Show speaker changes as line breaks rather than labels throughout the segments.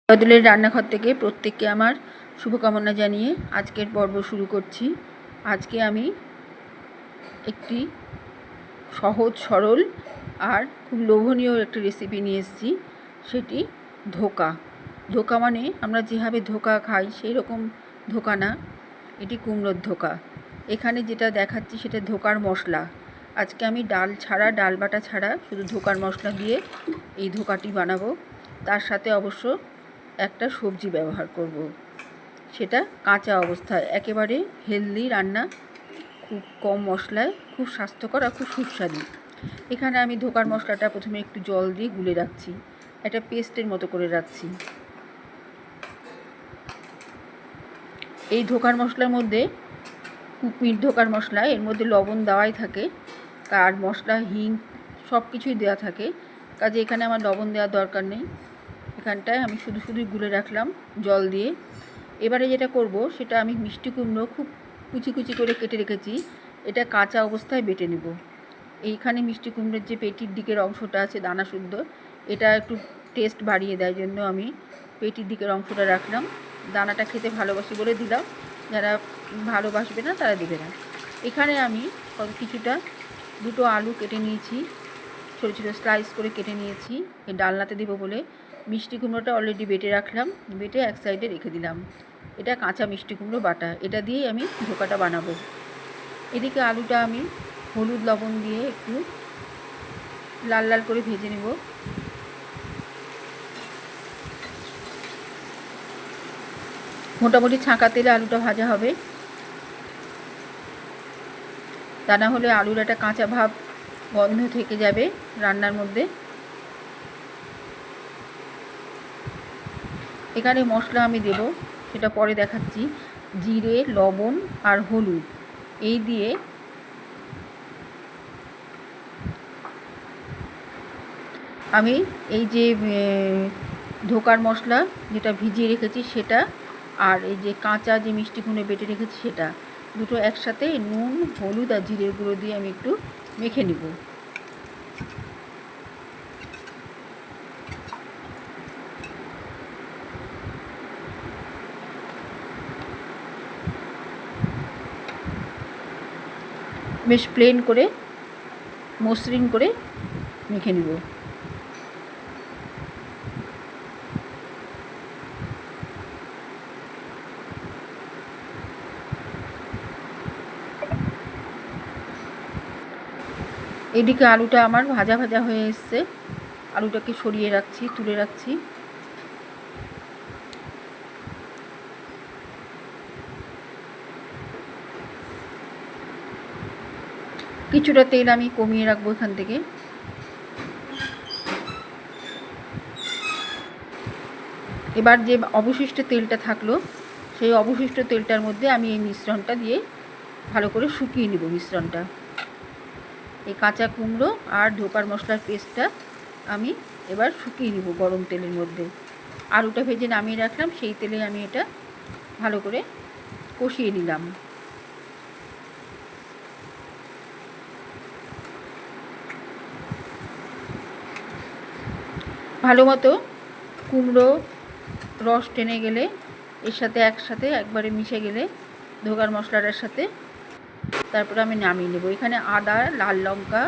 বদলের রান্নাঘর থেকে প্রত্যেককে আমার শুভকামনা জানিয়ে আজকের পর্ব শুরু করছি। আজকে আমি একটি সহজ সরল আর খুব লোভনীয় একটি রেসিপি নিয়ে এসেছি। সেটি ধোকা। ধোকা মানে আমরা যেভাবে ধোকা খাই সেই রকম ধোকা না, এটি কুমড়োর ধোকা। এখানে যেটা দেখাচ্ছি সেটা ধোকার মশলা। আজকে আমি ডাল ছাড়া, ডাল বাটা ছাড়া শুধু ধোকার মশলা দিয়ে এই ধোকাটি বানাবো। তার সাথে অবশ্য একটা সবজি ব্যবহার করব, সেটা কাঁচা অবস্থায়। একেবারে হেলদি রান্না, খুব কম মশলায়, খুব স্বাস্থ্যকর আর খুব সুস্বাদু। এখানে আমি ধোকার মশলাটা প্রথমে একটু জল দিয়ে গুলে রাখছি, একটা পেস্টের মতো করে রাখছি। এই ধোকার মশলার মধ্যে, কুকমির ধোকার মশলা, এর মধ্যে লবণ দেওয়াই থাকে, আর মশলা হিং সব কিছুই দেওয়া থাকে, কাজে এখানে আমার লবণ দেওয়ার দরকার নেই। এখানটায় আমি শুধুই গুলে রাখলাম জল দিয়ে। এবারে যেটা করব সেটা আমি মিষ্টি কুমড়ো খুব কুচি কুচি করে কেটে রেখেছি, এটা কাঁচা অবস্থায় বেটে নেব। এইখানে মিষ্টি কুমড়োর যে পেটির দিকের অংশটা আছে দানা শুদ্ধ, এটা একটু টেস্ট বাড়িয়ে দেয় জন্য আমি পেটির দিকের অংশটা রাখলাম। দানাটা খেতে ভালোবাসি বলে দিলাম, যারা ভালোবাসবে না তারা দেবে না। এখানে আমি কিছুটা দুটো আলু কেটে নিয়েছি, ছোটো ছোটো স্লাইস করে কেটে নিয়েছি ডালনাতে দেবো বলে। মিষ্টি কুমড়োটা অলরেডি বেটে রাখলাম, বেটে এক সাইডে রেখে দিলাম। এটা কাঁচা মিষ্টি কুমড়ো বাটা, এটা দিয়েই আমি ধোকাটা বানাবো। এদিকে আলুটা আমি হলুদ লবণ দিয়ে একটু লাল লাল করে ভেজে নেব। মোটামুটি ছাঁকা তেলে আলুটা ভাজা হবে, তা না হলে আলুর একটা কাঁচা ভাব, গন্ধ থেকে যাবে রান্নার মধ্যে। এখানে মশলা আমি দেব, সেটা পরে দেখাচ্ছি। জিরে, লবণ আর হলুদ এই দিয়ে আমি এই যে ধোকার মশলা যেটা ভিজিয়ে রেখেছি সেটা, আর এই যে কাঁচা যে মিষ্টি কুমড়ো বেটে রেখেছি সেটা, দুটো একসাথে নুন, হলুদ আর জিরের গুঁড়ো দিয়ে আমি একটু মেখে নেব। বেশ প্লেন করে, মসৃণ করে মেখে নেব। এদিকে আলুটা আমার ভাজা ভাজা হয়ে এসছে, আলুটাকে সরিয়ে রাখছি, তুলে রাখছি। কিছুটা তেল আমি কমিয়ে রাখবো এখান থেকে। এবার যে অবশিষ্ট তেলটা থাকলো, সেই অবশিষ্ট তেলটার মধ্যে আমি এই মিশ্রণটা দিয়ে ভালো করে শুকিয়ে নেব। মিশ্রণটা, এই কাঁচা কুমড়ো আর ধোকার মশলার পেস্টটা আমি এবার শুকিয়ে নেব গরম তেলের মধ্যে। আলুটা ভেজে নামিয়ে রাখলাম, সেই তেলে আমি এটা ভালো করে কষিয়ে নিলাম। ভালো মতো কুমড়ো রস টেনে গেলে, এর সাথে একসাথে একবারে মিশে গেলে ধোকার মশলাটার সাথে, তারপরে আমি নামিয়ে নেব। এখানে আদা, লাল লঙ্কা,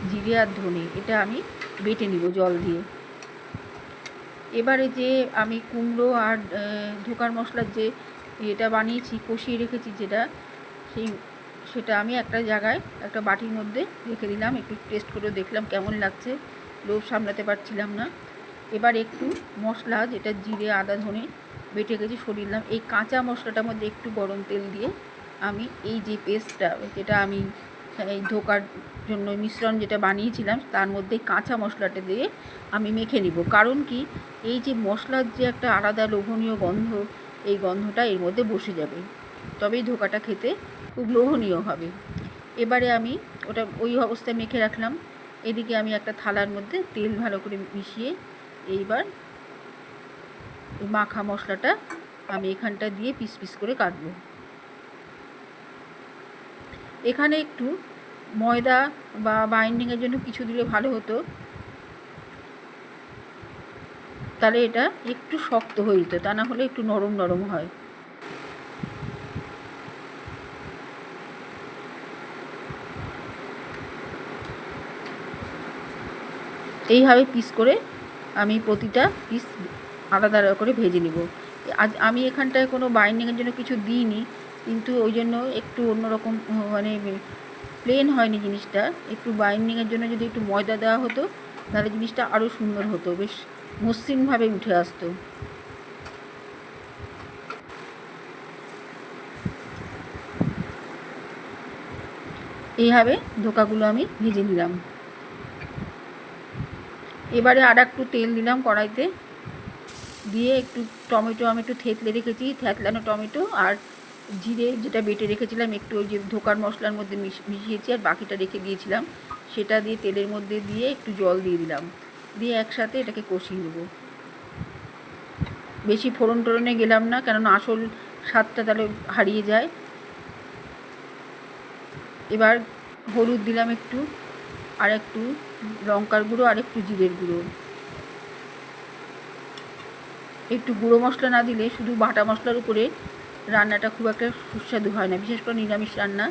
জিরে আর ধনে এটা আমি বেটে নিব জল দিয়ে। এবারে যে আমি কুমড়ো আর ধোকার মশলার যে এটা বানিয়েছি, কষিয়ে রেখেছি যেটা, সেটা আমি একটা জায়গায়, একটা বাটির মধ্যে রেখে দিলাম। একটু টেস্ট করে দেখলাম কেমন লাগছে, লোভ সামলাতে পারছিলাম না। এবার একটু মশলা, যেটা জিরে, আদা, ধনে বেটে গেছি, সরিয়ে দিলাম। এই কাঁচা মশলাটার মধ্যে একটু গরম তেল দিয়ে আমি এই যে পেস্টটা, যেটা আমি এই ধোকার জন্য মিশ্রণ যেটা বানিয়েছিলাম, তার মধ্যে কাঁচা মশলাটা দিয়ে আমি মেখে নিব। কারণ কি, এই যে মশলার যে একটা আলাদা লোভনীয় গন্ধ, এই গন্ধটা এর মধ্যে বসে যাবে, তবেই ধোকাটা খেতে খুব লোভনীয় হবে। এবারে আমি ওটা ওই অবস্থায় মেখে রাখলাম। এদিকে আমি একটা থালার মধ্যে তেল ভালো করে মিশিয়ে এইবার মাখা মশলাটা আমি এখানটা দিয়ে পিস পিস করে কাটবো। এখানে একটু ময়দা বা বাইন্ডিংয়ের জন্য কিছু দিলে ভালো হতো, তাহলে এটা একটু শক্ত হয়ে যেত, তা না হলে একটু নরম নরম হয়। এইভাবে পিস করে আমি প্রতিটা পিস আলাদা আলাদা করে ভেজে নেব। আজ আমি এখানটায় কোনো বাইন্ডিংয়ের জন্য কিছু দিইনি, কিন্তু ওই জন্য একটু অন্যরকম মানে প্লেন হয়নি জিনিসটা। একটু বাইন্ডিংয়ের জন্য যদি একটু ময়দা দেওয়া হতো তাহলে জিনিসটা আরও সুন্দর হতো, বেশ মসৃণভাবে উঠে আসতো। এইভাবে ধোকাগুলো আমি ভেজে নিলাম। এবারে আর একটু তেল দিলাম কড়াইতে, দিয়ে একটু টমেটো আমি একটু থেতলে রেখেছি, থেতলানো টমেটো আর জিরে যেটা বেটে রেখেছিলাম একটু ওই যে ধোকার মশলার মধ্যে মিশিয়েছি আর বাকিটা রেখে দিয়েছিলাম, সেটা দিয়ে তেলের মধ্যে দিয়ে একটু জল দিয়ে দিলাম, দিয়ে একসাথে এটাকে কষিয়ে নেব। বেশি ফোড়ন টোড়নে গেলাম না, কেননা আসল স্বাদটা তাহলে হারিয়ে যায়। এবার হলুদ দিলাম একটু, আর একটু লঙ্কার গুঁড়ো আর একটু জিরের গুঁড়ো। একটু গুঁড়ো মশলা না দিলে শুধু বাটা মশলার উপরে রান্নাটা খুব একটা সুস্বাদু হয় না, বিশেষ করে নিরামিষ রান্না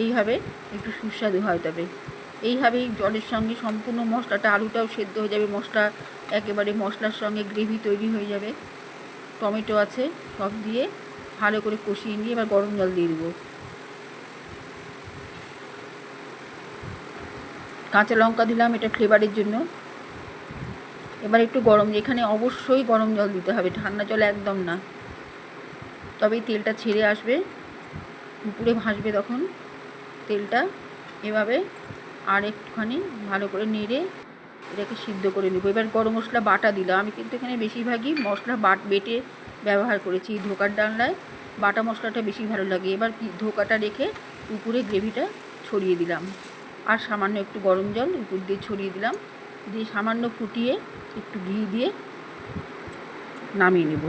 এইভাবে একটু সুস্বাদু হয়। তবে এইভাবেই জলের সঙ্গে সম্পূর্ণ মশলাটা, আলুটাও সেদ্ধ হয়ে যাবে, মশলা একেবারে মশলার সঙ্গে গ্রেভি তৈরি হয়ে যাবে। টমেটো আছে, সব দিয়ে ভালো করে কষিয়ে নিয়ে এবার গরম জল দিয়ে দেবো। কাঁচা লঙ্কা দিলাম এটা ফ্লেভারের জন্য। এবার একটু গরম, এখানে অবশ্যই গরম জল দিতে হবে, ঠান্ডা জল একদম না, তবেই তেলটা ছেড়ে আসবে, উপরে ভাসবে তখন তেলটা। এভাবে আর একটুখানি ভালো করে নেড়ে এটাকে সিদ্ধ করে নেব। এবার গরম মশলা বাটা দিলাম, আমি কিন্তু এখানে বেশিরভাগই মশলা বেটে ব্যবহার করেছি। ধোকার ডালনায় বাটা মশলাটা বেশি ভালো লাগে। এবার ধোকাটা রেখে উপরে গ্রেভিটা ছড়িয়ে দিলাম, আর সামান্য একটু গরম জল উপর দিয়ে ছড়িয়ে দিলাম, দিয়ে সামান্য ফুটিয়ে একটু ঘি দিয়ে নামিয়ে নেব।